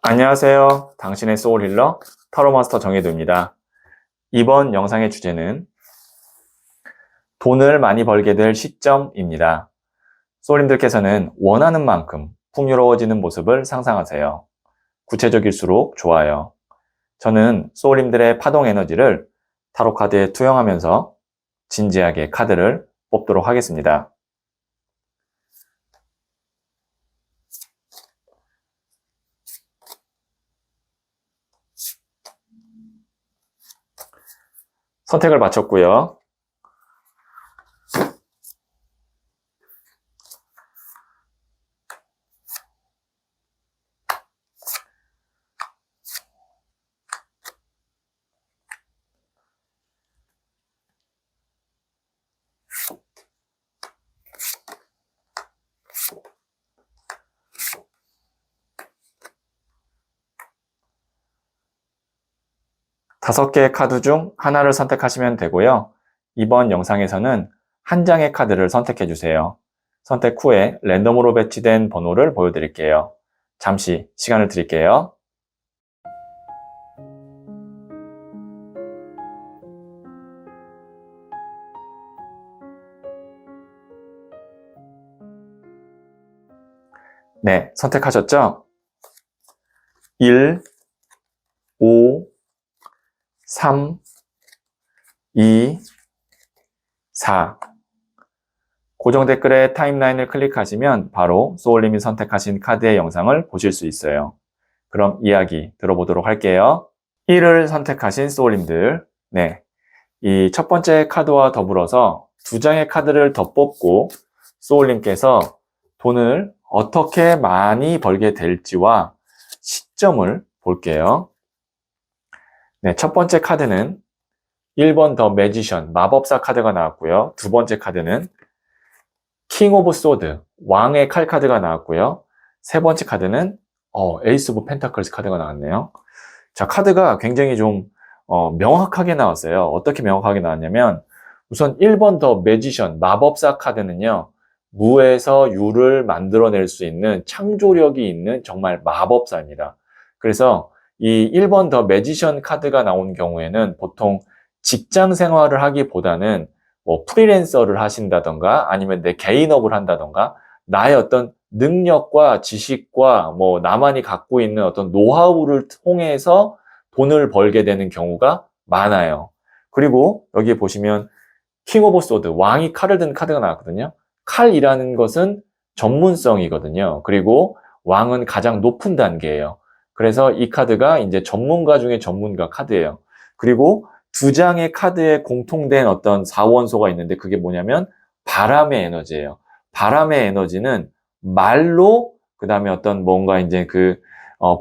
안녕하세요. 당신의 소울힐러 타로마스터 정혜도입니다. 이번 영상의 주제는 돈을 많이 벌게 될 시점입니다. 소울님들께서는 원하는 만큼 풍요로워지는 모습을 상상하세요. 구체적일수록 좋아요. 저는 소울님들의 파동 에너지를 타로 카드에 투영하면서 진지하게 카드를 뽑도록 하겠습니다. 선택을 마쳤고요. 다섯 개의 카드 중 하나를 선택하시면 되고요. 이번 영상에서는 한 장의 카드를 선택해 주세요. 선택 후에 랜덤으로 배치된 번호를 보여드릴게요. 잠시 시간을 드릴게요. 네, 선택하셨죠? 1, 5, 3, 2, 4. 고정 댓글에 타임라인을 클릭하시면 바로 소울님이 선택하신 카드의 영상을 보실 수 있어요. 그럼 이야기 들어보도록 할게요. 1을 선택하신 소울님들, 네, 이 첫 번째 카드와 더불어서 두 장의 카드를 더 뽑고 소울님께서 돈을 어떻게 많이 벌게 될지와 시점을 볼게요. 네, 첫 번째 카드는 1번 더 매지션, 마법사 카드가 나왔고요. 두 번째 카드는 킹 오브 소드, 왕의 칼 카드가 나왔고요. 세 번째 카드는 에이스 오브 펜타클스 카드가 나왔네요. 자, 카드가 굉장히 좀 명확하게 나왔어요. 어떻게 명확하게 나왔냐면 우선 1번 더 매지션, 마법사 카드는요. 무에서 유를 만들어낼 수 있는 창조력이 있는 정말 마법사입니다. 그래서 이 1번 더 매지션 카드가 나온 경우에는 보통 직장 생활을 하기보다는 뭐 프리랜서를 하신다던가 아니면 내 개인업을 한다던가 나의 어떤 능력과 지식과 뭐 나만이 갖고 있는 어떤 노하우를 통해서 돈을 벌게 되는 경우가 많아요. 그리고 여기 보시면 킹 오브 소드, 왕이 칼을 든 카드가 나왔거든요. 칼이라는 것은 전문성이거든요. 그리고 왕은 가장 높은 단계예요. 그래서 이 카드가 이제 전문가 중에 전문가 카드예요. 그리고 두 장의 카드에 공통된 어떤 사원소가 있는데 그게 뭐냐면 바람의 에너지예요. 바람의 에너지는 말로 그다음에 어떤 뭔가 이제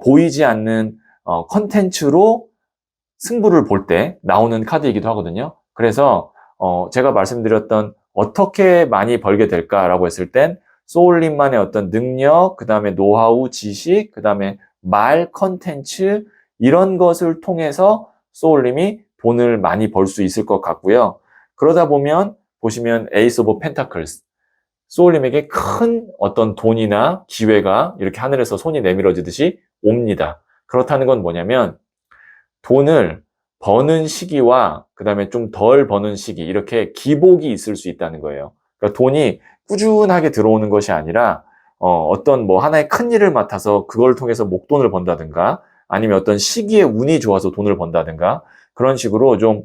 보이지 않는 컨텐츠로 승부를 볼 때 나오는 카드이기도 하거든요. 그래서 제가 말씀드렸던 어떻게 많이 벌게 될까라고 했을 땐 소울님만의 어떤 능력, 그다음에 노하우, 지식, 그다음에 말 컨텐츠 이런 것을 통해서 소울님이 돈을 많이 벌 수 있을 것 같고요. 그러다 보면 보시면 에이스 오브 펜타클스 소울님에게 큰 어떤 돈이나 기회가 이렇게 하늘에서 손이 내밀어지듯이 옵니다. 그렇다는 건 뭐냐면 돈을 버는 시기와 그 다음에 좀 덜 버는 시기 이렇게 기복이 있을 수 있다는 거예요. 그러니까 돈이 꾸준하게 들어오는 것이 아니라 어떤 뭐 하나의 큰 일을 맡아서 그걸 통해서 목돈을 번다든가 아니면 어떤 시기에 운이 좋아서 돈을 번다든가 그런 식으로 좀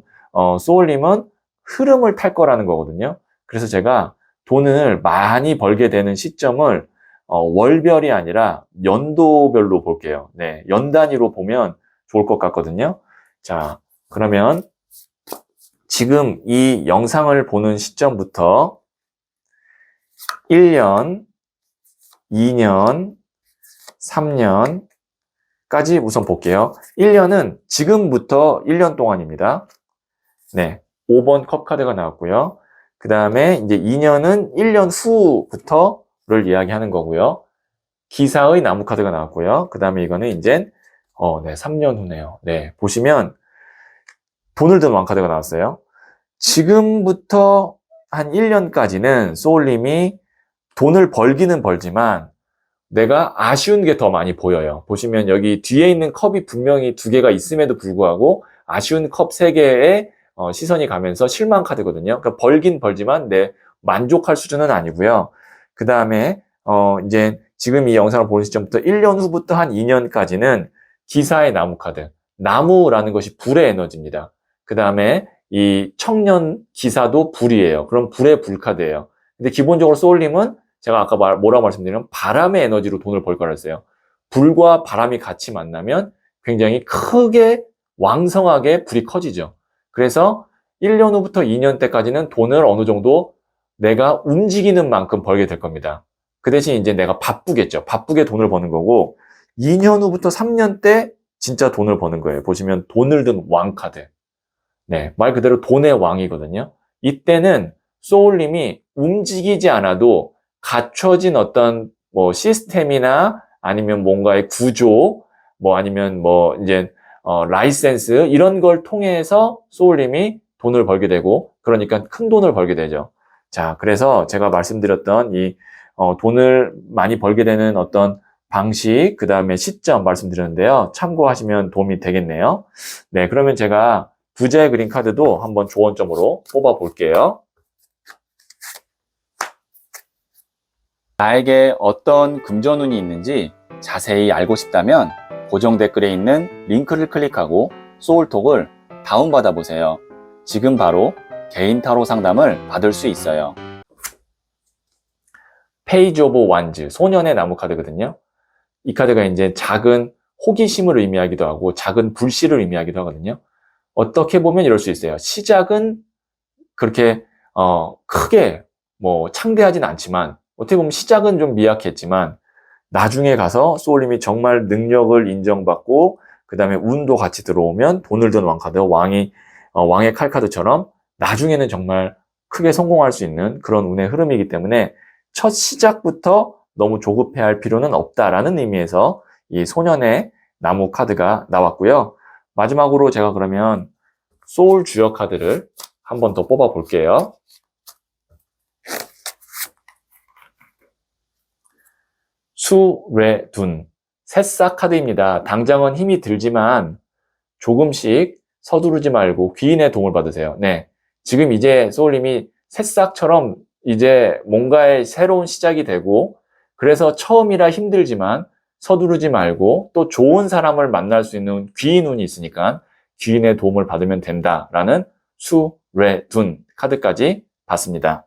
소울님은 흐름을 탈 거라는 거거든요. 그래서 제가 돈을 많이 벌게 되는 시점을 월별이 아니라 연도별로 볼게요. 네, 연 단위로 보면 좋을 것 같거든요. 자, 그러면 지금 이 영상을 보는 시점부터 1년, 2년, 3년까지 우선 볼게요. 1년은 지금부터 1년 동안입니다. 네, 5번 컵 카드가 나왔고요. 그 다음에 이제 2년은 1년 후부터를 이야기하는 거고요. 기사의 나무 카드가 나왔고요. 그 다음에 이거는 이제 네, 3년 후네요. 네, 보시면 돈을 든 왕카드가 나왔어요. 지금부터 한 1년까지는 소울님이 돈을 벌기는 벌지만 내가 아쉬운 게 더 많이 보여요. 보시면 여기 뒤에 있는 컵이 분명히 두 개가 있음에도 불구하고 아쉬운 컵 세 개에 시선이 가면서 실망 카드거든요. 그러니까 벌긴 벌지만 내 만족할 수준은 아니고요. 그 다음에 이제 지금 이 영상을 보는 시점부터 1년 후부터 한 2년까지는 기사의 나무 카드. 나무라는 것이 불의 에너지입니다. 그 다음에 이 청년 기사도 불이에요. 그럼 불의 불카드예요. 근데 기본적으로 소울님은 제가 아까 뭐라고 말씀드리면 바람의 에너지로 돈을 벌 거라 했어요. 불과 바람이 같이 만나면 굉장히 크게 왕성하게 불이 커지죠. 그래서 1년 후부터 2년 때까지는 돈을 어느 정도 내가 움직이는 만큼 벌게 될 겁니다. 그 대신 이제 내가 바쁘겠죠. 바쁘게 돈을 버는 거고 2년 후부터 3년 때 진짜 돈을 버는 거예요. 보시면 돈을 든 왕카드. 네, 말 그대로 돈의 왕이거든요. 이때는 소울님이 움직이지 않아도 갖춰진 어떤 뭐 시스템이나 아니면 뭔가의 구조, 뭐 아니면 뭐 이제 라이센스 이런 걸 통해서 소울님이 돈을 벌게 되고 그러니까 큰 돈을 벌게 되죠. 자, 그래서 제가 말씀드렸던 이 돈을 많이 벌게 되는 어떤 방식, 그 다음에 시점 말씀드렸는데요. 참고하시면 도움이 되겠네요. 네, 그러면 제가 부자의 그림 카드도 한번 조언점으로 뽑아 볼게요. 나에게 어떤 금전운이 있는지 자세히 알고 싶다면 고정 댓글에 있는 링크를 클릭하고 소울톡을 다운받아 보세요. 지금 바로 개인 타로 상담을 받을 수 있어요. 페이지 오브 완즈, 소년의 나무 카드거든요. 이 카드가 이제 작은 호기심을 의미하기도 하고 작은 불씨를 의미하기도 하거든요. 어떻게 보면 이럴 수 있어요. 시작은 그렇게 크게 뭐 창대하진 않지만 어떻게 보면 시작은 좀 미약했지만 나중에 가서 소울님이 정말 능력을 인정받고 그 다음에 운도 같이 들어오면 돈을 든 왕카드, 왕의 칼카드처럼 나중에는 정말 크게 성공할 수 있는 그런 운의 흐름이기 때문에 첫 시작부터 너무 조급해할 필요는 없다라는 의미에서 이 소년의 나무 카드가 나왔고요. 마지막으로 제가 그러면 소울 주역 카드를 한 번 더 뽑아 볼게요. 수레둔, 새싹 카드입니다. 당장은 힘이 들지만 조금씩 서두르지 말고 귀인의 도움을 받으세요. 네, 지금 이제 소울님이 새싹처럼 이제 뭔가의 새로운 시작이 되고 그래서 처음이라 힘들지만 서두르지 말고 또 좋은 사람을 만날 수 있는 귀인 운이 있으니까 귀인의 도움을 받으면 된다라는 수레둔 카드까지 봤습니다.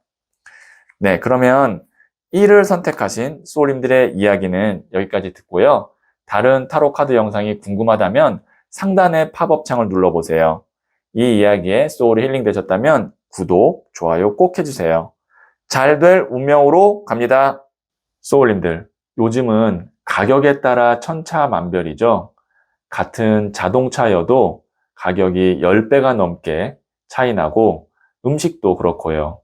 네, 그러면 1을 선택하신 소울님들의 이야기는 여기까지 듣고요. 다른 타로 카드 영상이 궁금하다면 상단의 팝업 창을 눌러보세요. 이 이야기에 소울이 힐링 되셨다면 구독, 좋아요 꼭 해주세요. 잘 될 운명으로 갑니다. 소울님들, 요즘은 가격에 따라 천차만별이죠. 같은 자동차여도 가격이 10배가 넘게 차이 나고 음식도 그렇고요.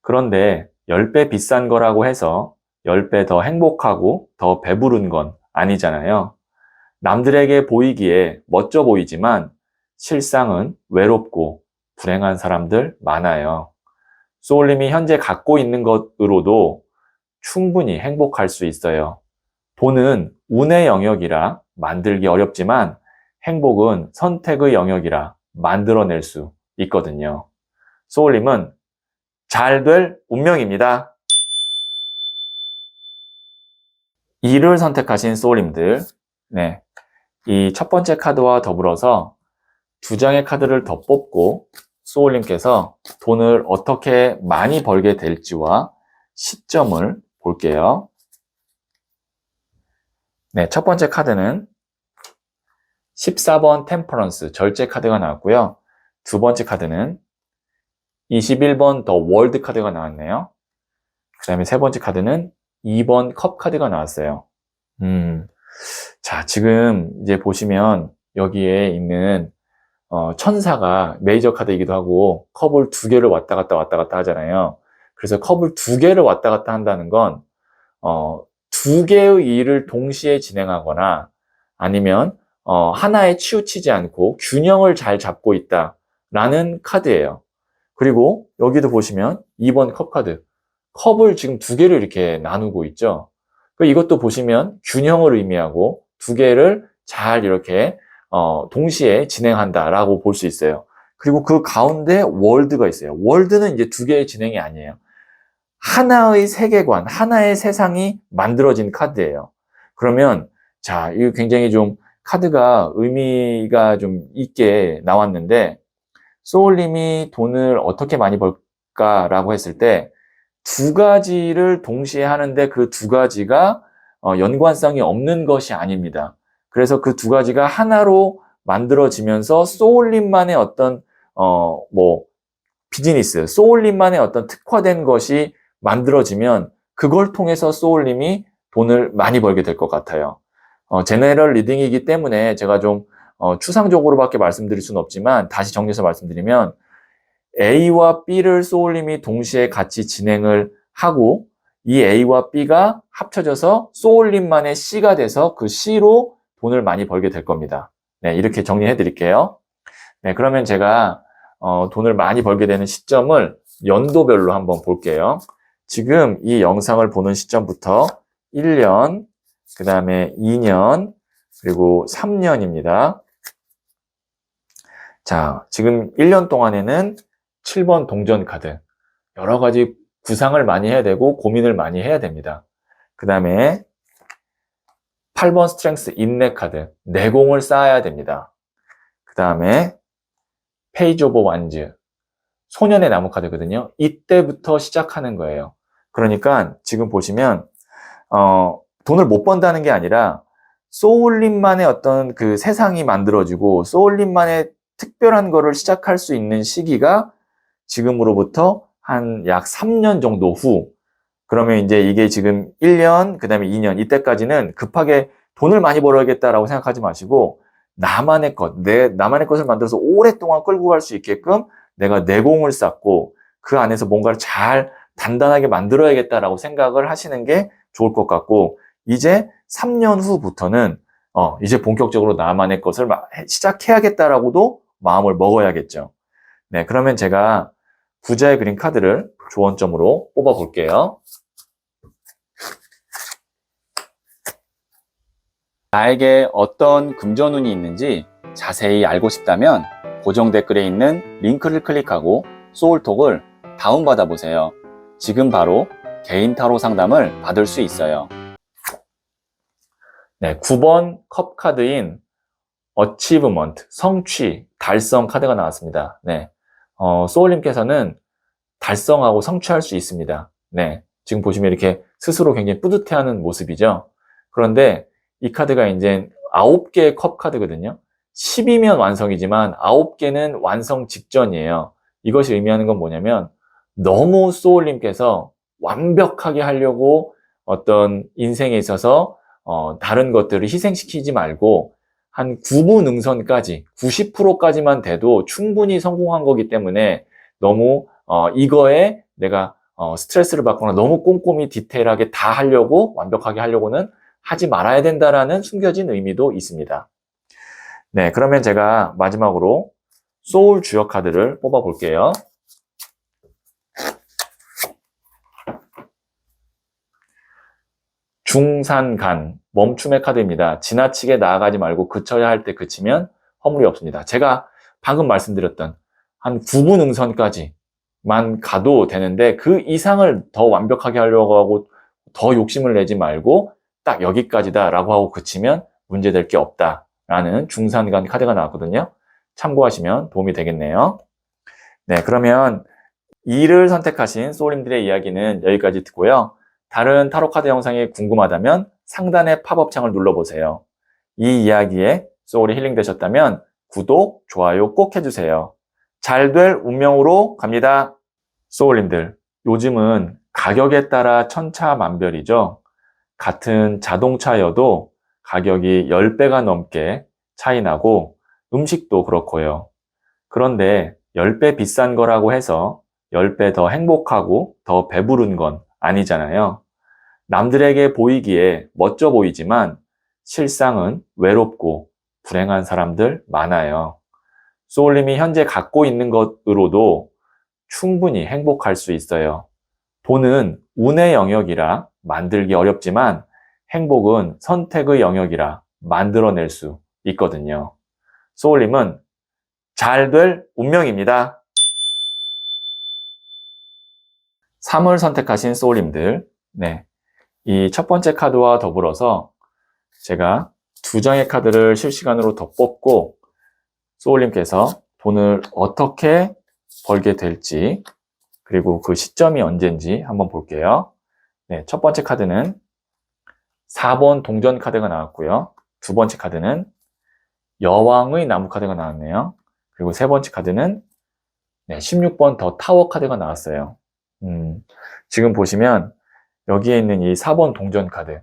그런데 10배 비싼 거라고 해서 10배 더 행복하고 더 배부른 건 아니잖아요. 남들에게 보이기에 멋져 보이지만 실상은 외롭고 불행한 사람들 많아요. 소울님이 현재 갖고 있는 것으로도 충분히 행복할 수 있어요. 돈은 운의 영역이라 만들기 어렵지만 행복은 선택의 영역이라 만들어낼 수 있거든요. 소울님은 잘 될 운명입니다. 2를 선택하신 소울님들, 네, 이 첫 번째 카드와 더불어서 두 장의 카드를 더 뽑고 소울님께서 돈을 어떻게 많이 벌게 될지와 시점을 볼게요. 네, 첫 번째 카드는 14번 템퍼런스, 절제 카드가 나왔고요. 두 번째 카드는 21번 더 월드 카드가 나왔네요. 그 다음에 세 번째 카드는 2번 컵 카드가 나왔어요. 자, 지금 이제 보시면 여기에 있는 천사가 메이저 카드이기도 하고 컵을 두 개를 왔다 갔다 하잖아요. 그래서 컵을 두 개를 왔다 갔다 한다는 건 두 개의 일을 동시에 진행하거나 아니면 하나에 치우치지 않고 균형을 잘 잡고 있다라는 카드예요. 그리고 여기도 보시면 2번 컵 카드. 컵을 지금 두 개를 이렇게 나누고 있죠. 이것도 보시면 균형을 의미하고 두 개를 잘 이렇게 동시에 진행한다라고 볼 수 있어요. 그리고 그 가운데 월드가 있어요. 월드는 이제 두 개의 진행이 아니에요. 하나의 세계관, 하나의 세상이 만들어진 카드예요. 그러면 자, 이거 굉장히 좀 카드가 의미가 좀 있게 나왔는데 소울님이 돈을 어떻게 많이 벌까라고 했을 때 두 가지를 동시에 하는데 그 두 가지가 연관성이 없는 것이 아닙니다. 그래서 그 두 가지가 하나로 만들어지면서 소울님만의 어떤 비즈니스, 소울님만의 어떤 특화된 것이 만들어지면 그걸 통해서 소울님이 돈을 많이 벌게 될 것 같아요. 제너럴 리딩이기 때문에 제가 좀 추상적으로밖에 말씀드릴 수는 없지만 다시 정리해서 말씀드리면 A와 B를 소울님이 동시에 같이 진행을 하고 이 A와 B가 합쳐져서 소울님만의 C가 돼서 그 C로 돈을 많이 벌게 될 겁니다. 네, 이렇게 정리해 드릴게요. 네, 그러면 제가 돈을 많이 벌게 되는 시점을 연도별로 한번 볼게요. 지금 이 영상을 보는 시점부터 1년, 그 다음에 2년, 그리고 3년입니다. 자, 지금 1년 동안에는 7번 동전 카드. 여러 가지 구상을 많이 해야 되고 고민을 많이 해야 됩니다. 그 다음에 8번 스트렝스 인내 카드. 내공을 쌓아야 됩니다. 그 다음에 페이지 오브 완즈. 소년의 나무 카드거든요. 이때부터 시작하는 거예요. 그러니까 지금 보시면 돈을 못 번다는 게 아니라 소울님만의 어떤 그 세상이 만들어지고 소울님만의 특별한 거를 시작할 수 있는 시기가 지금으로부터 한 약 3년 정도 후. 그러면 이제 이게 지금 1년, 그 다음에 2년, 이때까지는 급하게 돈을 많이 벌어야겠다라고 생각하지 마시고 나만의 것을 만들어서 오랫동안 끌고 갈 수 있게끔 내가 내공을 쌓고 그 안에서 뭔가를 잘 단단하게 만들어야겠다라고 생각을 하시는 게 좋을 것 같고 이제 3년 후부터는 이제 본격적으로 나만의 것을 시작해야겠다라고도 마음을 먹어야겠죠. 네, 그러면 제가 부자의 그린 카드를 조언점으로 뽑아 볼게요. 나에게 어떤 금전운이 있는지 자세히 알고 싶다면 고정 댓글에 있는 링크를 클릭하고 소울톡을 다운받아 보세요. 지금 바로 개인 타로 상담을 받을 수 있어요. 네, 9번 컵 카드인 어치브먼트, 성취, 달성 카드가 나왔습니다. 네, 소울님께서는 달성하고 성취할 수 있습니다. 네, 지금 보시면 이렇게 스스로 굉장히 뿌듯해하는 모습이죠. 그런데 이 카드가 이제 9개의 컵 카드거든요. 10이면 완성이지만 9개는 완성 직전이에요. 이것이 의미하는 건 뭐냐면 너무 소울님께서 완벽하게 하려고 어떤 인생에 있어서 다른 것들을 희생시키지 말고 한 9분응선까지 90%까지만 돼도 충분히 성공한 거기 때문에 너무 이거에 내가 스트레스를 받거나 너무 꼼꼼히 디테일하게 다 하려고 완벽하게 하려고는 하지 말아야 된다라는 숨겨진 의미도 있습니다. 네, 그러면 제가 마지막으로 소울 주역 카드를 뽑아 볼게요. 중산간, 멈춤의 카드입니다. 지나치게 나아가지 말고 그쳐야 할 때 그치면 허물이 없습니다. 제가 방금 말씀드렸던 한 9분응선까지만 가도 되는데 그 이상을 더 완벽하게 하려고 하고 더 욕심을 내지 말고 딱 여기까지다라고 하고 그치면 문제될 게 없다라는 중산간 카드가 나왔거든요. 참고하시면 도움이 되겠네요. 네, 그러면 2를 선택하신 소울님들의 이야기는 여기까지 듣고요. 다른 타로 카드 영상이 궁금하다면 상단의 팝업 창을 눌러보세요. 이 이야기에 소울이 힐링되셨다면 구독, 좋아요 꼭 해주세요. 잘 될 운명으로 갑니다. 소울님들, 요즘은 가격에 따라 천차만별이죠. 같은 자동차여도 가격이 10배가 넘게 차이 나고 음식도 그렇고요. 그런데 10배 비싼 거라고 해서 10배 더 행복하고 더 배부른 건 아니잖아요. 남들에게 보이기에 멋져 보이지만 실상은 외롭고 불행한 사람들 많아요. 소울님이 현재 갖고 있는 것으로도 충분히 행복할 수 있어요. 돈은 운의 영역이라 만들기 어렵지만 행복은 선택의 영역이라 만들어낼 수 있거든요. 소울님은 잘 될 운명입니다. 3을 선택하신 소울님들, 네, 이 첫 번째 카드와 더불어서 제가 2장의 카드를 실시간으로 더 뽑고 소울님께서 돈을 어떻게 벌게 될지 그리고 그 시점이 언제인지 한번 볼게요. 네, 첫 번째 카드는 4번 동전 카드가 나왔고요. 두 번째 카드는 여왕의 나무 카드가 나왔네요. 그리고 세 번째 카드는 16번 더 타워 카드가 나왔어요. 지금 보시면 여기에 있는 이 4번 동전 카드,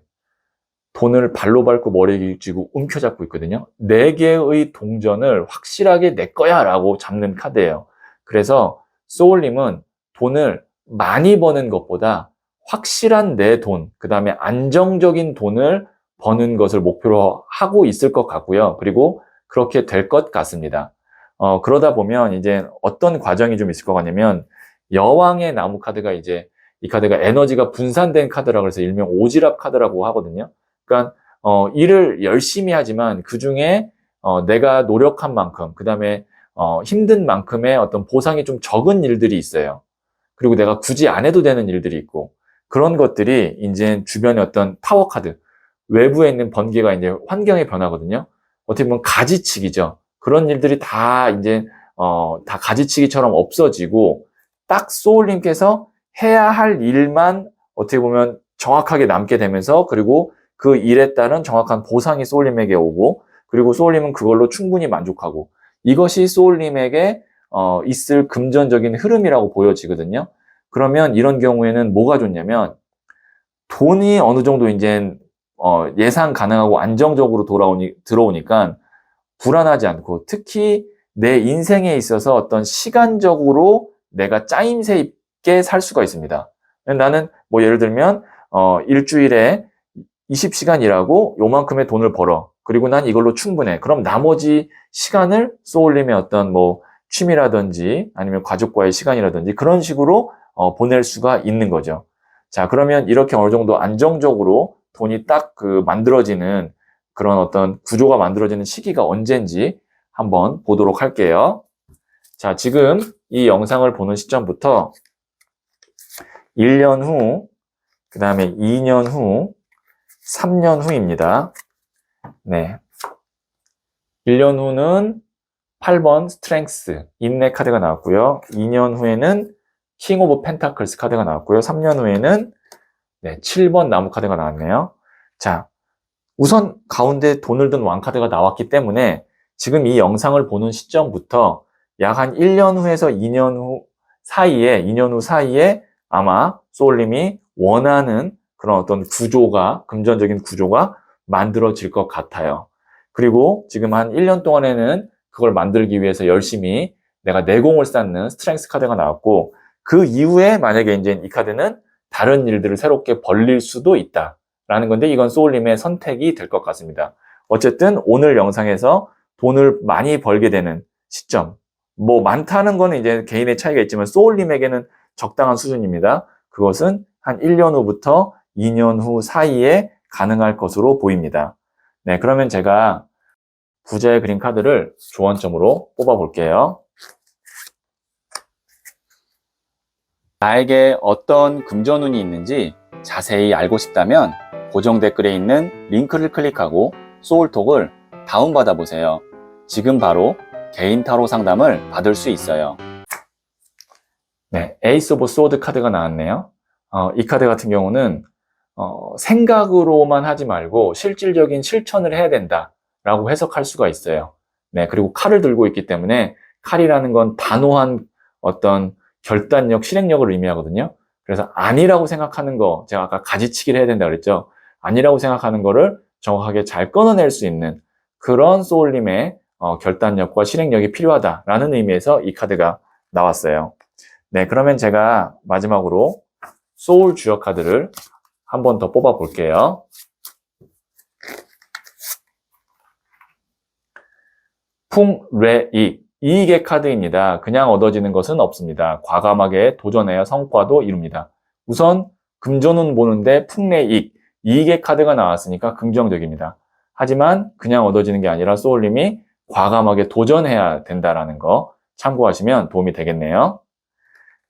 돈을 발로 밟고 머리 쥐고 움켜잡고 있거든요. 4개의 동전을 확실하게 내 거야 라고 잡는 카드예요. 그래서 소울님은 돈을 많이 버는 것보다 확실한 내 돈, 그 다음에 안정적인 돈을 버는 것을 목표로 하고 있을 것 같고요. 그리고 그렇게 될 것 같습니다. 그러다 보면 이제 어떤 과정이 좀 있을 것 같냐면, 여왕의 나무 카드가 이제 이 카드가 에너지가 분산된 카드라고 해서 일명 오지랖 카드라고 하거든요. 그러니까 일을 열심히 하지만 그 중에 내가 노력한 만큼, 그 다음에 힘든 만큼의 어떤 보상이 좀 적은 일들이 있어요. 그리고 내가 굳이 안 해도 되는 일들이 있고, 그런 것들이 이제 주변의 어떤 타워 카드, 외부에 있는 번개가 이제 환경의 변화거든요. 어떻게 보면 가지치기죠. 그런 일들이 다 이제 다 가지치기처럼 없어지고 딱 소울님께서 해야 할 일만 어떻게 보면 정확하게 남게 되면서, 그리고 그 일에 따른 정확한 보상이 소울님에게 오고, 그리고 소울님은 그걸로 충분히 만족하고, 이것이 소울님에게 있을 금전적인 흐름이라고 보여지거든요. 그러면 이런 경우에는 뭐가 좋냐면, 돈이 어느 정도 이제 예상 가능하고 안정적으로 들어오니까 불안하지 않고, 특히 내 인생에 있어서 어떤 시간적으로 내가 짜임새 있게 살 수가 있습니다. 나는 뭐 예를 들면 일주일에 20시간 일하고 요만큼의 돈을 벌어. 그리고 난 이걸로 충분해. 그럼 나머지 시간을 소울님의 어떤 뭐 취미라든지 아니면 가족과의 시간이라든지 그런 식으로 보낼 수가 있는 거죠. 자, 그러면 이렇게 어느 정도 안정적으로 돈이 딱 그 만들어지는 그런 어떤 구조가 만들어지는 시기가 언제인지 한번 보도록 할게요. 자, 지금 이 영상을 보는 시점부터 1년 후, 그 다음에 2년 후, 3년 후입니다. 네. 1년 후는 8번 스트렝스, 인내 카드가 나왔고요. 2년 후에는 킹 오브 펜타클스 카드가 나왔고요. 3년 후에는 7번 나무 카드가 나왔네요. 자, 우선 가운데 돈을 든 왕 카드가 나왔기 때문에 지금 이 영상을 보는 시점부터 약 한 1년 후에서 2년 후 사이에 아마 소울님이 원하는 그런 어떤 구조가, 금전적인 구조가 만들어질 것 같아요. 그리고 지금 한 1년 동안에는 그걸 만들기 위해서 열심히 내가 내공을 쌓는 스트렝스 카드가 나왔고, 그 이후에 만약에 이제 이 카드는 다른 일들을 새롭게 벌릴 수도 있다라는 건데, 이건 소울님의 선택이 될 것 같습니다. 어쨌든 오늘 영상에서 돈을 많이 벌게 되는 시점, 뭐 많다는 거는 이제 개인의 차이가 있지만 소울님에게는 적당한 수준입니다. 그것은 한 1년 후부터 2년 후 사이에 가능할 것으로 보입니다. 네, 그러면 제가 부자의 그림 카드를 조언점으로 뽑아 볼게요. 나에게 어떤 금전운이 있는지 자세히 알고 싶다면 고정 댓글에 있는 링크를 클릭하고 소울톡을 다운받아 보세요. 지금 바로 개인 타로 상담을 받을 수 있어요. 네, 에이스 오브 소드 카드가 나왔네요. 이 카드 같은 경우는 생각으로만 하지 말고 실질적인 실천을 해야 된다라고 해석할 수가 있어요. 네, 그리고 칼을 들고 있기 때문에 칼이라는 건 단호한 어떤 결단력, 실행력을 의미하거든요. 그래서 아니라고 생각하는 거, 제가 아까 가지치기를 해야 된다고 그랬죠. 아니라고 생각하는 거를 정확하게 잘 끊어낼 수 있는 그런 소울님의 결단력과 실행력이 필요하다라는 의미에서 이 카드가 나왔어요. 네, 그러면 제가 마지막으로 소울 주역 카드를 한 번 더 뽑아 볼게요. 풍뢰익, 이익의 카드입니다. 그냥 얻어지는 것은 없습니다. 과감하게 도전해야 성과도 이룹니다. 우선 금전운 보는데 풍래익, 이익의 카드가 나왔으니까 긍정적입니다. 하지만 그냥 얻어지는 게 아니라 소울님이 과감하게 도전해야 된다라는 거 참고하시면 도움이 되겠네요.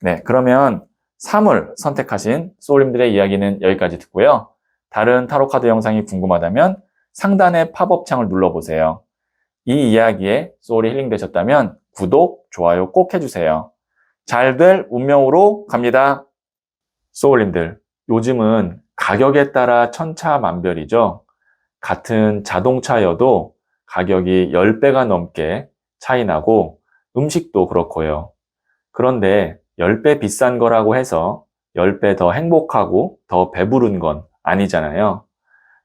네, 그러면 3을 선택하신 소울님들의 이야기는 여기까지 듣고요. 다른 타로 카드 영상이 궁금하다면 상단의 팝업 창을 눌러보세요. 이 이야기에 소울이 힐링되셨다면 구독, 좋아요 꼭 해주세요. 잘 될 운명으로 갑니다. 소울님들, 요즘은 가격에 따라 천차만별이죠. 같은 자동차여도 가격이 10배가 넘게 차이 나고 음식도 그렇고요. 그런데 10배 비싼 거라고 해서 10배 더 행복하고 더 배부른 건 아니잖아요.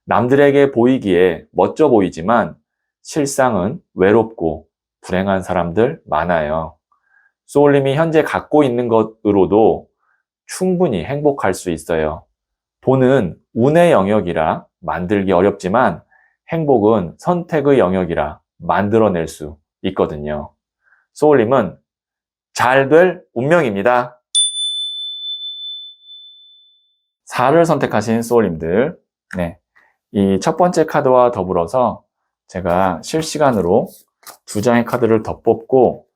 남들에게 보이기에 멋져 보이지만 실상은 외롭고 불행한 사람들 많아요. 소울님이 현재 갖고 있는 것으로도 충분히 행복할 수 있어요. 돈은 운의 영역이라 만들기 어렵지만 행복은 선택의 영역이라 만들어낼 수 있거든요. 소울님은 잘 될 운명입니다. 4를 선택하신 소울님들, 네, 이 첫 번째 카드와 더불어서 제가 실시간으로 2장의 카드를 더 뽑고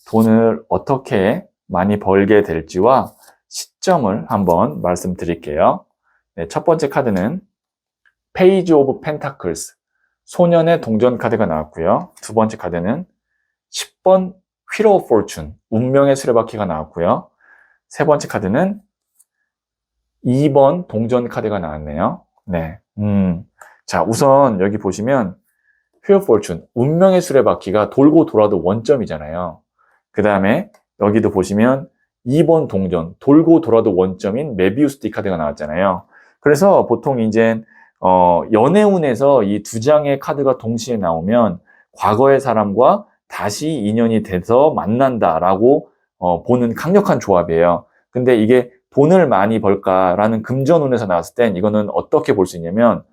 돈을 어떻게 많이 벌게 될지와 시점을 한번 말씀드릴게요. 네, 첫 번째 카드는 Page of Pentacles, 소년의 동전 카드가 나왔고요. 두 번째 카드는 10번 Wheel of Fortune, 운명의 수레바퀴가 나왔고요. 세 번째 카드는 2번 동전 카드가 나왔네요. 네, 자, 우선 여기 보시면 Wheel of Fortune, 운명의 수레바퀴가 돌고 돌아도 원점이잖아요. 그 다음에 여기도 보시면 2번 동전, 돌고 돌아도 원점인 메비우스 카드가 나왔잖아요. 그래서 보통 이제 연애운에서 이 2장의 카드가 동시에 나오면 과거의 사람과 다시 인연이 돼서 만난다라고 보는 강력한 조합이에요. 근데 이게 돈을 많이 벌까라는 금전운에서 나왔을 땐 이거는 어떻게 볼 수 있냐면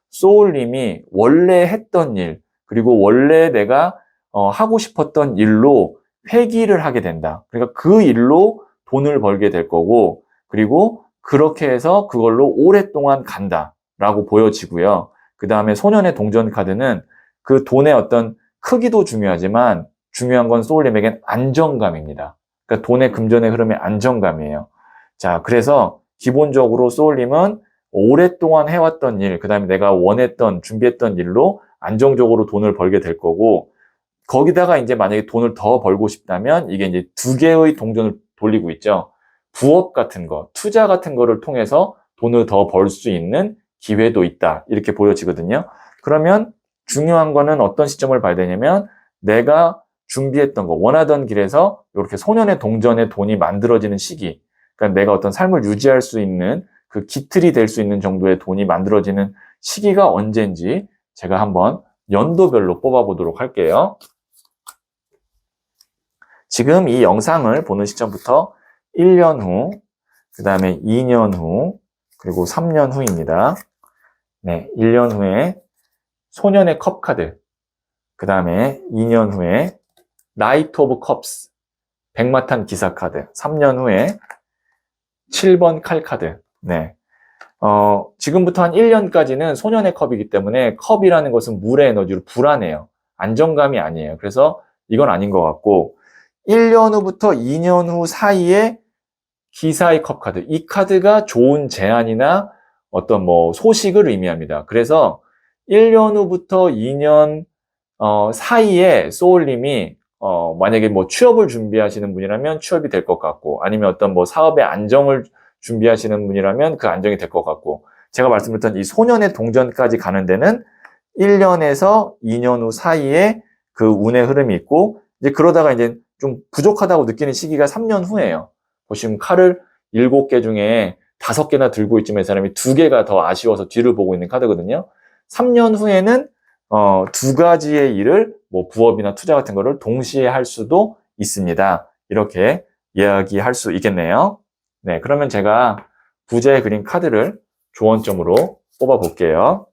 소울님이 원래 했던 일, 그리고 원래 내가 하고 싶었던 일로 회귀를 하게 된다. 그러니까 그 일로 돈을 벌게 될 거고, 그리고 그렇게 해서 그걸로 오랫동안 간다라고 보여지고요. 그 다음에 소년의 동전 카드는 그 돈의 어떤 크기도 중요하지만 중요한 건 소울님에겐 안정감입니다. 그러니까 돈의 금전의 흐름의 안정감이에요. 자, 그래서 기본적으로 소울님은 오랫동안 해왔던 일, 그 다음에 내가 원했던, 준비했던 일로 안정적으로 돈을 벌게 될 거고, 거기다가 이제 만약에 돈을 더 벌고 싶다면 이게 이제 2개의 동전을 돌리고 있죠. 부업 같은 거, 투자 같은 거를 통해서 돈을 더 벌 수 있는 기회도 있다. 이렇게 보여지거든요. 그러면 중요한 거는 어떤 시점을 봐야 되냐면 내가 준비했던 거, 원하던 길에서 이렇게 소년의 동전의 돈이 만들어지는 시기, 그러니까 내가 어떤 삶을 유지할 수 있는 그 기틀이 될 수 있는 정도의 돈이 만들어지는 시기가 언제인지 제가 한번 연도별로 뽑아보도록 할게요. 지금 이 영상을 보는 시점부터 1년 후, 그 다음에 2년 후, 그리고 3년 후입니다. 네, 1년 후에 소년의 컵 카드, 그 다음에 2년 후에 나이트 오브 컵스, 백마탄 기사 카드, 3년 후에 7번 칼 카드. 네. 지금부터 한 1년까지는 소년의 컵이기 때문에 컵이라는 것은 물의 에너지로 불안해요. 안정감이 아니에요. 그래서 이건 아닌 것 같고 1년 후부터 2년 후 사이에 기사의 컵 카드. 이 카드가 좋은 제안이나 어떤 뭐 소식을 의미합니다. 그래서 1년 후부터 2년 사이에 소울님이 만약에 뭐 취업을 준비하시는 분이라면 취업이 될 것 같고, 아니면 어떤 뭐 사업의 안정을 준비하시는 분이라면 그 안정이 될 것 같고, 제가 말씀드렸던 이 소년의 동전까지 가는 데는 1년에서 2년 후 사이에 그 운의 흐름이 있고, 이제 그러다가 이제 좀 부족하다고 느끼는 시기가 3년 후예요. 보시면 칼을 7개 중에 5개나 들고 있지만 이 사람이 2개가 더 아쉬워서 뒤를 보고 있는 카드거든요. 3년 후에는 2가지의 일을 뭐 부업이나 투자 같은 거를 동시에 할 수도 있습니다. 이렇게 이야기할 수 있겠네요. 네, 그러면 제가 부자에 그린 카드를 조언점으로 뽑아 볼게요.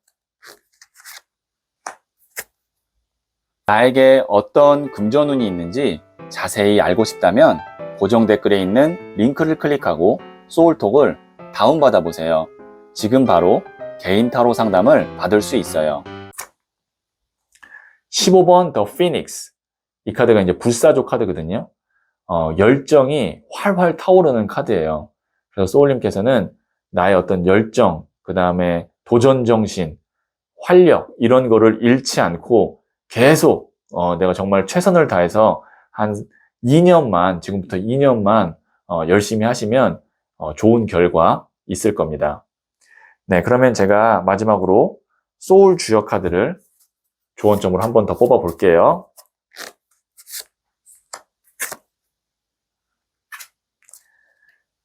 나에게 어떤 금전운이 있는지 자세히 알고 싶다면 고정 댓글에 있는 링크를 클릭하고 소울톡을 다운받아 보세요. 지금 바로 개인 타로 상담을 받을 수 있어요. 15번 The Phoenix. 이 카드가 이제 불사조 카드거든요. 열정이 활활 타오르는 카드예요. 그래서 소울님께서는 나의 어떤 열정, 그 다음에 도전 정신, 활력 이런 거를 잃지 않고 계속 내가 정말 최선을 다해서 한 2년만 지금부터 2년만 열심히 하시면 좋은 결과 있을 겁니다. 네, 그러면 제가 마지막으로 소울 주역 카드를 조언점으로 한 번 더 뽑아 볼게요.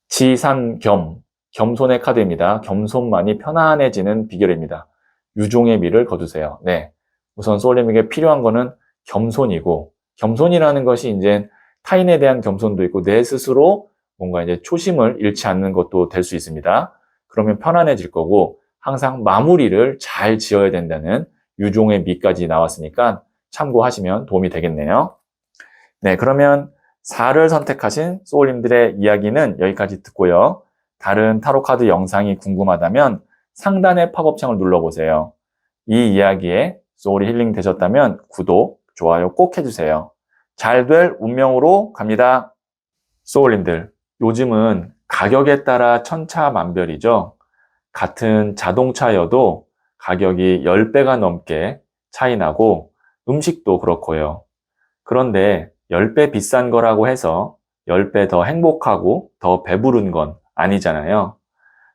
지산겸, 겸손의 카드입니다. 겸손만이 편안해지는 비결입니다. 유종의 미를 거두세요. 네, 우선 소울님에게 필요한 거는 겸손이고, 겸손이라는 것이 이제 타인에 대한 겸손도 있고 내 스스로 뭔가 이제 초심을 잃지 않는 것도 될 수 있습니다. 그러면 편안해질 거고 항상 마무리를 잘 지어야 된다는 유종의 미까지 나왔으니까 참고하시면 도움이 되겠네요. 네, 그러면 4를 선택하신 소울님들의 이야기는 여기까지 듣고요. 다른 타로카드 영상이 궁금하다면 상단의 팝업창을 눌러보세요. 이 이야기에 소울이 힐링 되셨다면 구독, 좋아요 꼭 해주세요. 잘 될 운명으로 갑니다. 소울님들, 요즘은 가격에 따라 천차만별이죠. 같은 자동차여도 가격이 10배가 넘게 차이 나고 음식도 그렇고요. 그런데 10배 비싼 거라고 해서 10배 더 행복하고 더 배부른 건 아니잖아요.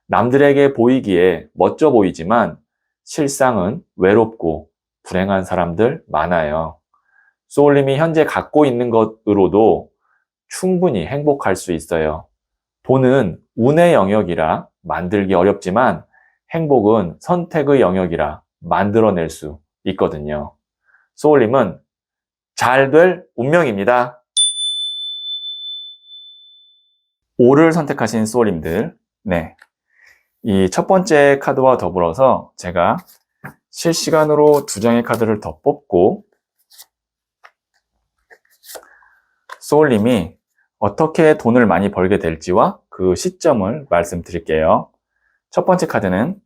남들에게 보이기에 멋져 보이지만 실상은 외롭고 불행한 사람들 많아요. 소울님이 현재 갖고 있는 것으로도 충분히 행복할 수 있어요. 돈은 운의 영역이라 만들기 어렵지만 행복은 선택의 영역이라 만들어낼 수 있거든요. 소울님은 잘 될 운명입니다. 5를 선택하신 소울님들, 네, 이 첫 번째 카드와 더불어서 제가 실시간으로 2장의 카드를 더 뽑고 소울님이 어떻게 돈을 많이 벌게 될지와 그 시점을 말씀드릴게요. 첫 번째 카드는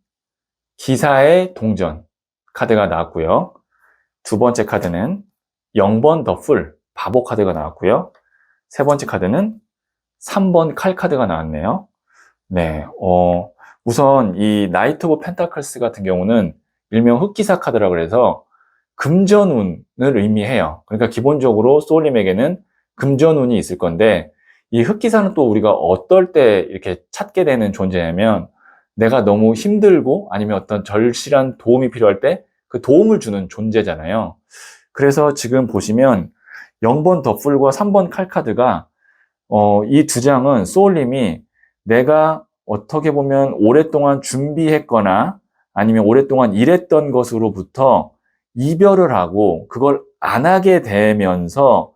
기사의 동전 카드가 나왔고요. 두 번째 카드는 0번 더 풀 바보 카드가 나왔고요. 세 번째 카드는 3번 칼 카드가 나왔네요. 네, 우선 이 나이트 오브 펜타클스 같은 경우는 일명 흑기사 카드라고 해서 금전운을 의미해요. 그러니까 기본적으로 소울님에게는 금전운이 있을 건데 이 흑기사는 또 우리가 어떨 때 이렇게 찾게 되는 존재냐면 내가 너무 힘들고 아니면 어떤 절실한 도움이 필요할 때 그 도움을 주는 존재잖아요. 그래서 지금 보시면 0번 더풀과 3번 칼 카드가 이 2장은 소울님이 내가 어떻게 보면 오랫동안 준비했거나 아니면 오랫동안 일했던 것으로부터 이별을 하고 그걸 안 하게 되면서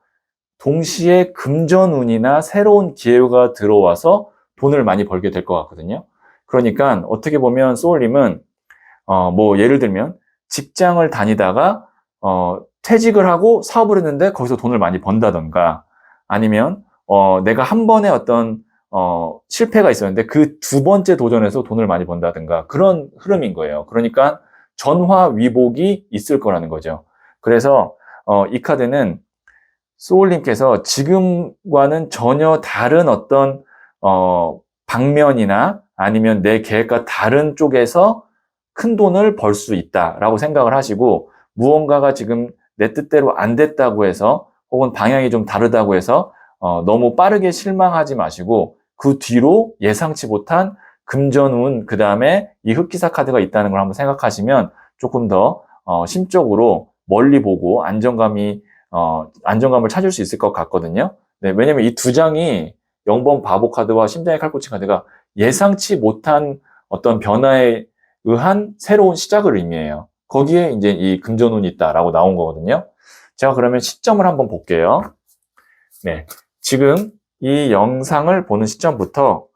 동시에 금전운이나 새로운 기회가 들어와서 돈을 많이 벌게 될 것 같거든요. 그러니까 어떻게 보면 소울님은 뭐 예를 들면 직장을 다니다가 퇴직을 하고 사업을 했는데 거기서 돈을 많이 번다던가 아니면 내가 한 번에 어떤 실패가 있었는데 그 두 번째 도전에서 돈을 많이 번다든가 그런 흐름인 거예요. 그러니까 전화위복이 있을 거라는 거죠. 그래서 이 카드는 소울님께서 지금과는 전혀 다른 어떤 방면이나 아니면 내 계획과 다른 쪽에서 큰 돈을 벌 수 있다라고 생각을 하시고 무언가가 지금 내 뜻대로 안 됐다고 해서 혹은 방향이 좀 다르다고 해서 너무 빠르게 실망하지 마시고 그 뒤로 예상치 못한 금전운 그 다음에 이 흑기사 카드가 있다는 걸 한번 생각하시면 조금 더 심적으로 멀리 보고 안정감을 찾을 수 있을 것 같거든요. 네, 왜냐면 이 2장이 0번 바보 카드와 심장의 칼꽂이 카드가 예상치 못한 어떤 변화에 의한 새로운 시작을 의미해요. 거기에 이제 이 금전운이 있다라고 나온 거거든요. 제가 그러면 시점을 한번 볼게요. 네, 지금 이 영상을 보는 시점부터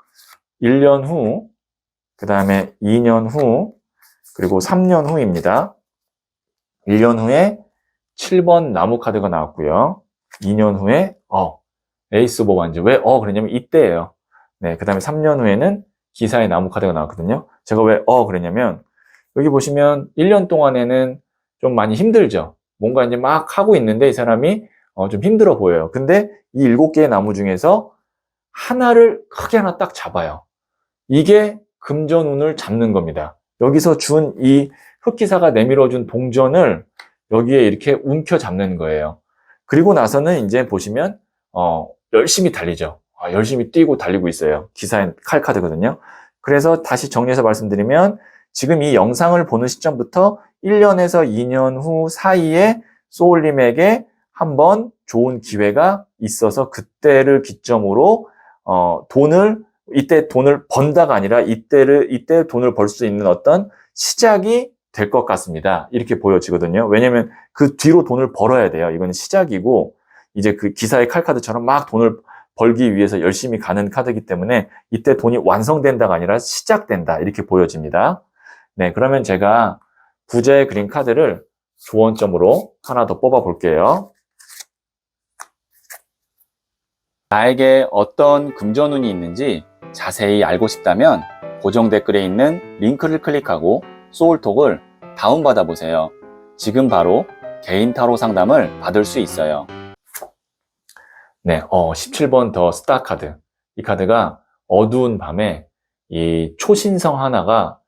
1년 후, 그 다음에 2년 후, 그리고 3년 후입니다. 1년 후에 7번 나무 카드가 나왔고요. 2년 후에 에이스 오브 완즈. 왜 그랬냐면 이때예요. 네, 그 다음에 3년 후에는 기사의 나무 카드가 나왔거든요. 제가 왜 그랬냐면 여기 보시면 1년 동안에는 좀 많이 힘들죠. 뭔가 이제 막 하고 있는데 이 사람이 좀 힘들어 보여요. 근데 이 7개의 나무 중에서 하나를 크게 하나 딱 잡아요. 이게 금전운을 잡는 겁니다. 여기서 준 이 흑기사가 내밀어준 동전을 여기에 이렇게 움켜 잡는 거예요. 그리고 나서는 이제 보시면 열심히 달리죠. 열심히 뛰고 달리고 있어요. 기사의 칼카드거든요. 그래서 다시 정리해서 말씀드리면 지금 이 영상을 보는 시점부터 1년에서 2년 후 사이에 소울님에게 한번 좋은 기회가 있어서 그때를 기점으로 이때 돈을 번다가 아니라 이때 돈을 벌 수 있는 어떤 시작이 될 것 같습니다. 이렇게 보여지거든요. 왜냐면 그 뒤로 돈을 벌어야 돼요. 이건 시작이고, 이제 그 기사의 칼카드처럼 막 돈을 벌기 위해서 열심히 가는 카드이기 때문에 이때 돈이 완성된다가 아니라 시작된다. 이렇게 보여집니다. 네, 그러면 제가 부자의 그린 카드를 조언점으로 하나 더 뽑아 볼게요. 나에게 어떤 금전운이 있는지 자세히 알고 싶다면 고정 댓글에 있는 링크를 클릭하고 소울톡을 다운받아 보세요. 지금 바로 개인 타로 상담을 받을 수 있어요. 네, 17번 더 스타 카드. 이 카드가 어두운 밤에 이 초신성 하나가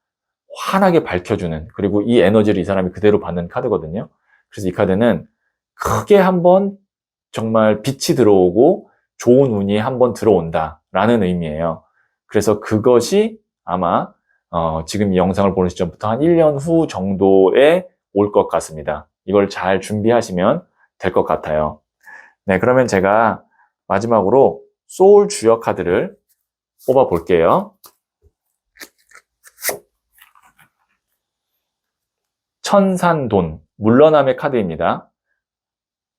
환하게 밝혀주는, 그리고 이 에너지를 이 사람이 그대로 받는 카드거든요. 그래서 이 카드는 크게 한번 정말 빛이 들어오고 좋은 운이 한번 들어온다라는 의미예요. 그래서 그것이 아마 지금 이 영상을 보는 시점부터 한 1년 후 정도에 올 것 같습니다. 이걸 잘 준비하시면 될 것 같아요. 네, 그러면 제가 마지막으로 소울 주역 카드를 뽑아 볼게요. 천산돈, 물러남의 카드입니다.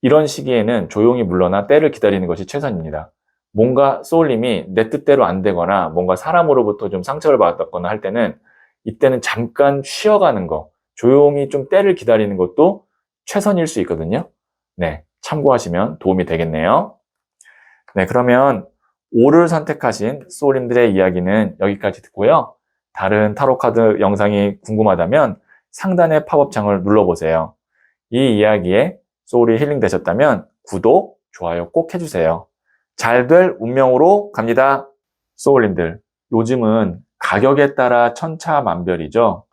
이런 시기에는 조용히 물러나 때를 기다리는 것이 최선입니다. 뭔가 소울님이 내 뜻대로 안 되거나 뭔가 사람으로부터 좀 상처를 받았거나 할 때는 이때는 잠깐 쉬어가는 거, 조용히 좀 때를 기다리는 것도 최선일 수 있거든요. 네, 참고하시면 도움이 되겠네요. 네, 그러면 5를 선택하신 소울님들의 이야기는 여기까지 듣고요. 다른 타로 카드 영상이 궁금하다면 상단의 팝업창을 눌러보세요. 이 이야기에 소울이 힐링 되셨다면 구독, 좋아요 꼭 해주세요. 잘 될 운명으로 갑니다. 소울님들, 요즘은 가격에 따라 천차만별이죠.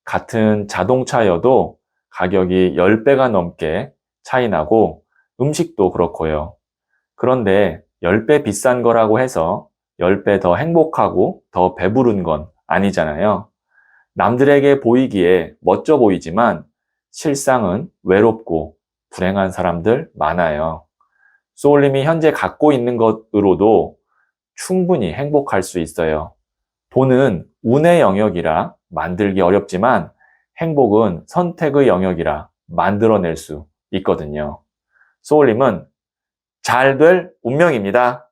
같은 자동차여도 가격이 10배가 넘게 차이 나고 음식도 그렇고요. 그런데 10배 비싼 거라고 해서 10배 더 행복하고 더 배부른 건 아니잖아요. 남들에게 보이기에 멋져 보이지만 실상은 외롭고 불행한 사람들 많아요. 소울님이 현재 갖고 있는 것으로도 충분히 행복할 수 있어요. 돈은 운의 영역이라 만들기 어렵지만 행복은 선택의 영역이라 만들어낼 수 있거든요. 소울님은 잘 될 운명입니다.